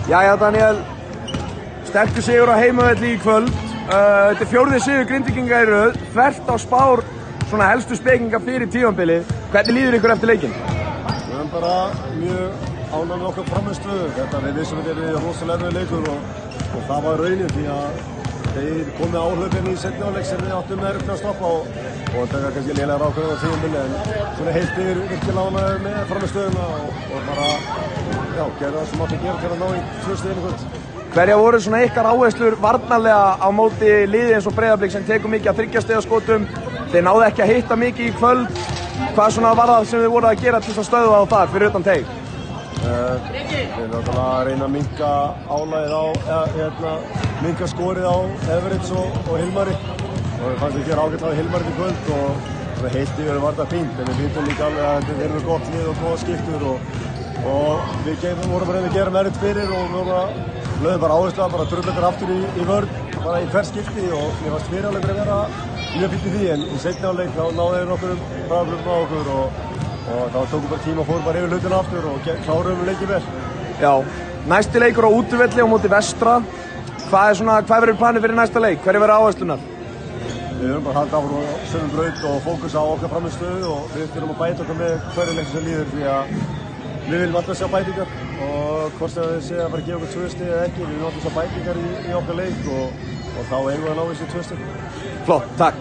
Jæja Daniel, sterkur sigur á heimavelli í kvöld. Þetta er 4. sigur Grindvíkinga í röð, þvert á spár svona helstu spekinga fyrir tímabilið. Hvernig líður ykkur eftir leikinn? Við erum bara mjög ánægð með okkar frammistöðu. Við vissum að þetta er rosalega erfiður leikur og það var raunin því að þeir komið áhlaupin í seinni hálfleik sem við áttum erfitt að stoppa og það var kannski lélegar ákvörðun á tímabili en svona heilt yfir virkilega ánægð með frammistöðuna og bara gera það sem átti að gera til að ná í 2 stigin í kvöld. Hverja voru svona ykkar áherslur varnarlega á móti liði eins og Breiðablik sem tekur mikið að 3 stiga skotum? Þeir náðu ekki að hitta mikið í kvöld. Hvað svona var það sem þið voru að gera til að stöðva á þar fyrir utan teig? Við náttúrulega að reyna að minnka álagið minnka skorið á Everett og Hilmari og við fannst að gera ágætlega á Hilmari í kvöld og heilt yfir var þetta fínt en við vitum líka alveg að þetta verður gott lið og góða skiptur og við vorum að reyna að gera meiritt fyrir og við lögðum bara áherslu að trufla þetta aftur í vörn bara í hver skipti og mér fannst fyrirháleikur að vera mjög fínt í því en í seinni hálfleik þá náðu þeir nokkurum hraðaflöfum á okkur og þá tókum bara tíma og fórum bara yfir hlutina aftur og kláruðum leikið vel. Já, næsti leikur á útivelli á móti Vestra. Hvað verður planið fyrir næsta leik? Hverju verður áherslunar? Við verðum bara að halda áfram á sömu braut og fókus á okkar frammistöðu og við þurfum að bæta okkur með hverju leik sem líður því að við viljum alltaf sjá bætingar og hvort sem þið segja að fara að gefa okkur 2 stig eða ekki, við viljum alltaf sjá bætingar í okkar leik og þá eigum við að ná þessi 2 stig. Flott, takk.